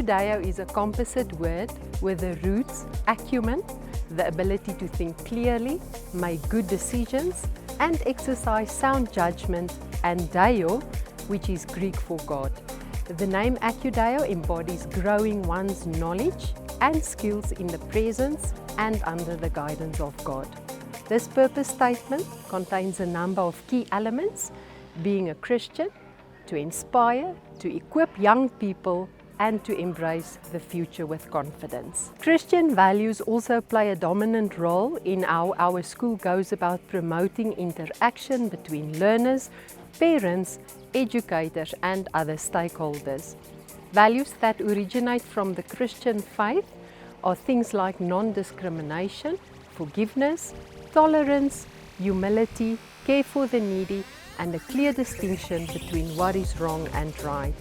ACUDEO is a composite word with the roots acumen, the ability to think clearly, make good decisions, and exercise sound judgment, and deo, which is Greek for God. The name ACUDEO embodies growing one's knowledge and skills in the presence and under the guidance of God. This purpose statement contains a number of key elements: being a Christian, to inspire, to equip young people, and to embrace the future with confidence. Christian values also play a dominant role in how our school goes about promoting interaction between learners, parents, educators, and other stakeholders. Values that originate from the Christian faith are things like non-discrimination, forgiveness, tolerance, humility, care for the needy, and a clear distinction between what is wrong and right.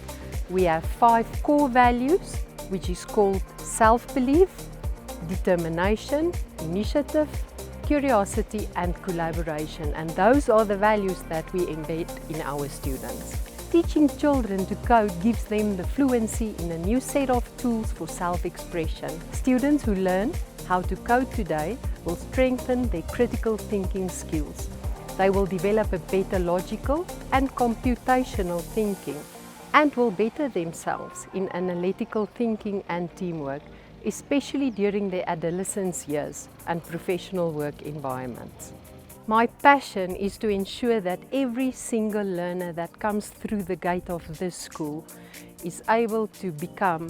We have 5 core values, which is called self-belief, determination, initiative, curiosity, and collaboration. And those are the values that we embed in our students. Teaching children to code gives them the fluency in a new set of tools for self-expression. Students who learn how to code today will strengthen their critical thinking skills. They will develop a better logical and computational thinking and will better themselves in analytical thinking and teamwork, especially during their adolescence years and professional work environments. My passion is to ensure that every single learner that comes through the gate of this school is able to become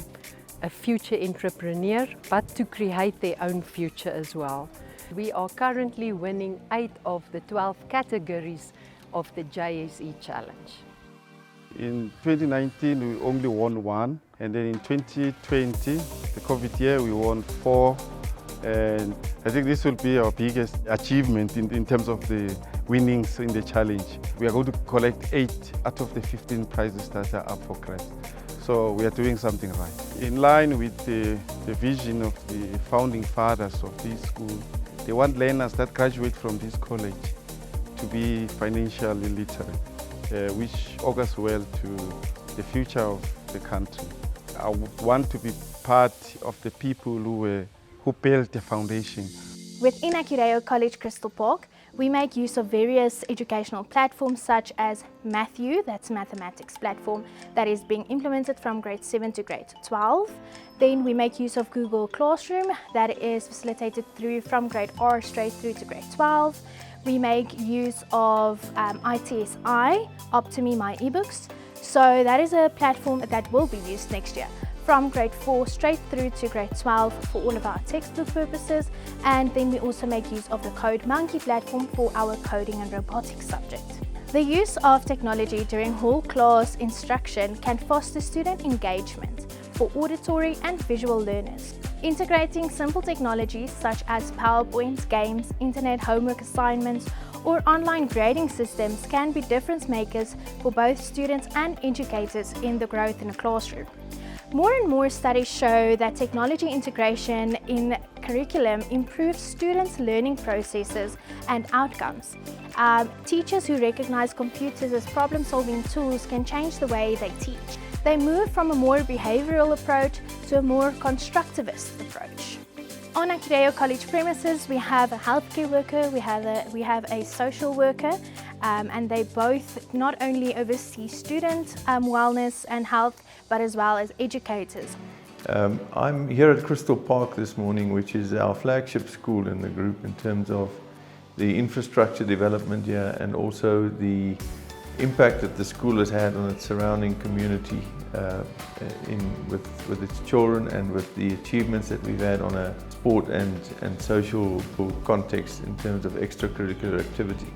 a future entrepreneur, but to create their own future as well. We are currently winning 8 of the 12 categories of the JSE Challenge. In 2019 we only won 1, and then in 2020, the COVID year, we won 4, and I think this will be our biggest achievement in terms of the winnings in the challenge. We are going to collect 8 out of the 15 prizes that are up for grabs. So we are doing something right. In line with the vision of the founding fathers of this school, they want learners that graduate from this college to be financially literate, which augurs well to the future of the country. I would want to be part of the people who built the foundation. Within ACUDEO College Crystal Park, we make use of various educational platforms such as Matthew, that's a mathematics platform that is being implemented from grade 7 to grade 12. Then we make use of Google Classroom that is facilitated from grade R straight through to grade 12. We make use of ITSI, Optimi My eBooks. So that is a platform that will be used next year from grade 4 straight through to grade 12 for all of our textbook purposes. And then we also make use of the Code Monkey platform for our coding and robotics subject. The use of technology during whole class instruction can foster student engagement for auditory and visual learners. Integrating simple technologies such as PowerPoint, games, internet homework assignments, or online grading systems can be difference makers for both students and educators in the growth in the classroom. More and more studies show that technology integration in curriculum improves students' learning processes and outcomes. Teachers who recognize computers as problem-solving tools can change the way they teach. They move from a more behavioral approach to a more constructivist approach. On ACUDEO College premises, we have a healthcare worker, we have a social worker, and they both not only oversee student wellness and health, but as well as educators. I'm here at Crystal Park this morning, which is our flagship school in the group in terms of the infrastructure development here and also the impact that the school has had on its surrounding community with its children and with the achievements that we've had on a sport and social context in terms of extracurricular activity.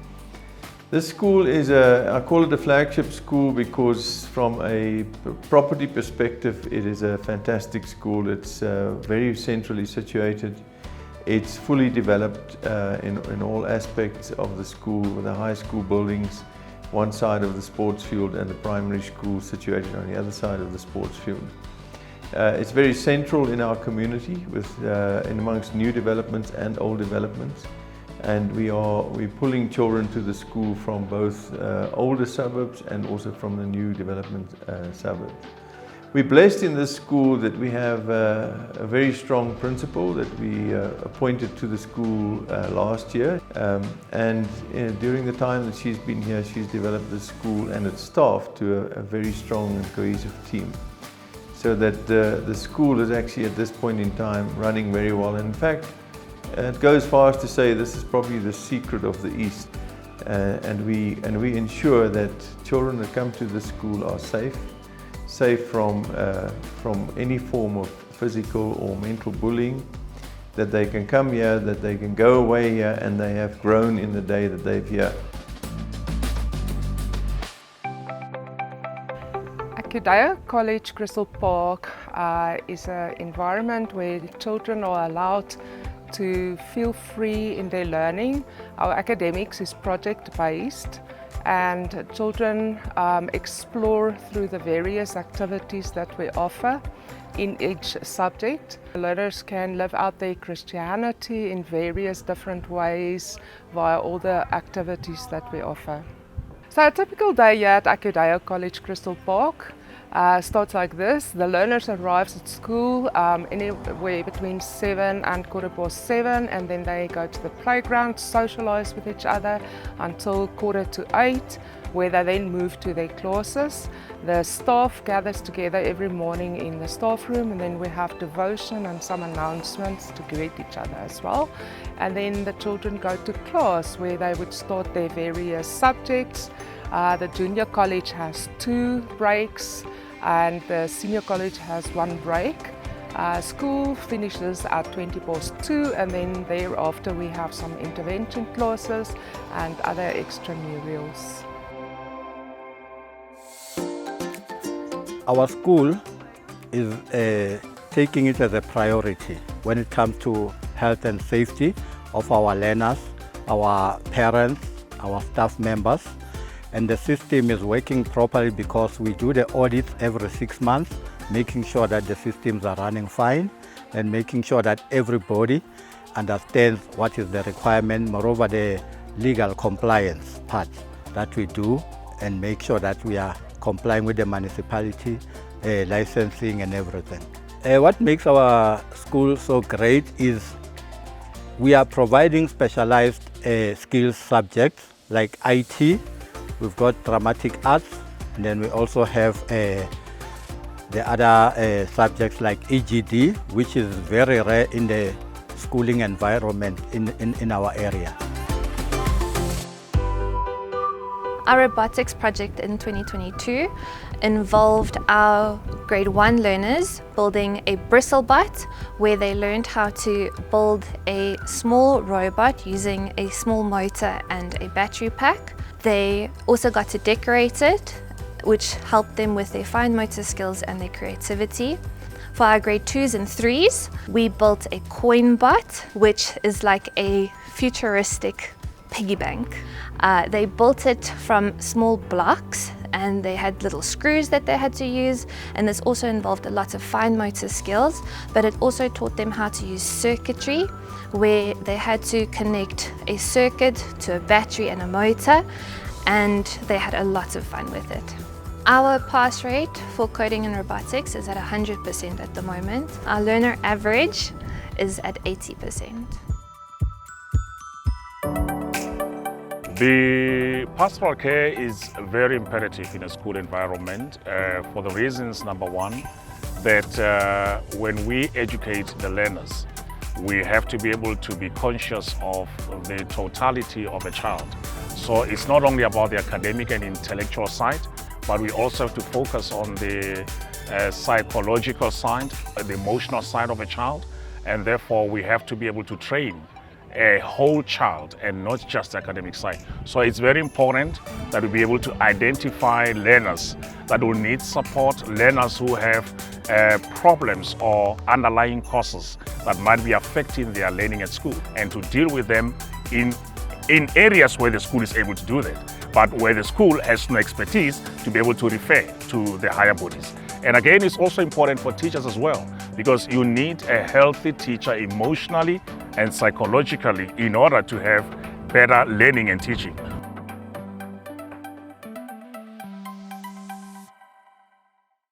This school is I call it a flagship school because from a property perspective it is a fantastic school. It's very centrally situated. It's fully developed in all aspects of the school with the high school buildings, one side of the sports field and the primary school situated on the other side of the sports field. It's very central in our community with in amongst new developments and old developments. And we're pulling children to the school from both older suburbs and also from the new development suburbs. We're blessed in this school that we have a very strong principal that we appointed to the school last year. During the time that she's been here, she's developed the school and its staff to a very strong and cohesive team. So that the school is actually at this point in time running very well. And in fact, it goes far as to say this is probably the secret of the East. And we ensure that children that come to the school are safe from any form of physical or mental bullying, that they can come here, that they can go away here, and they have grown in the day that they're here. ACUDEO College Crystal Park is an environment where children are allowed to feel free in their learning. Our academics is project-based, and children explore through the various activities that we offer in each subject. Learners can live out their Christianity in various different ways via all the activities that we offer. So a typical day here at ACUDEO College Crystal Park starts like this. The learners arrive at school anywhere between 7 and 7:15, and then they go to the playground, socialize with each other until 7:45, where they then move to their classes. The staff gathers together every morning in the staff room, and then we have devotion and some announcements to greet each other as well. And then the children go to class, where they would start their various subjects. The junior college has 2 breaks, and the senior college has 1 break. School finishes at 2:20, and then thereafter we have some intervention classes and other extramurals. Our school is taking it as a priority when it comes to health and safety of our learners, our parents, our staff members. And the system is working properly because we do the audits every 6 months, making sure that the systems are running fine and making sure that everybody understands what is the requirement, moreover the legal compliance part that we do, and make sure that we are complying with the municipality licensing and everything. What makes our school so great is we are providing specialized skills subjects like IT. We've got dramatic arts, and then we also have the other subjects like EGD, which is very rare in the schooling environment in our area. Our robotics project in 2022 involved our grade 1 learners building a bristlebot, where they learned how to build a small robot using a small motor and a battery pack. They also got to decorate it, which helped them with their fine motor skills and their creativity. For our grade 2s and 3s, we built a coin bot, which is like a futuristic piggy bank. They built it from small blocks, and they had little screws that they had to use, and this also involved a lot of fine motor skills, but it also taught them how to use circuitry, where they had to connect a circuit to a battery and a motor, and they had a lot of fun with it. Our pass rate for coding and robotics is at 100% at the moment. Our learner average is at 80%. The pastoral care is very imperative in a school environment for the reasons, number one, that when we educate the learners, we have to be able to be conscious of the totality of a child. So it's not only about the academic and intellectual side, but we also have to focus on the psychological side, the emotional side of a child, and therefore we have to be able to train a whole child and not just the academic side. So it's very important that we be able to identify learners that will need support, learners who have problems or underlying causes that might be affecting their learning at school, and to deal with them in areas where the school is able to do that, but where the school has no expertise to be able to refer to the higher bodies. And again, it's also important for teachers as well, because you need a healthy teacher emotionally and psychologically in order to have better learning and teaching.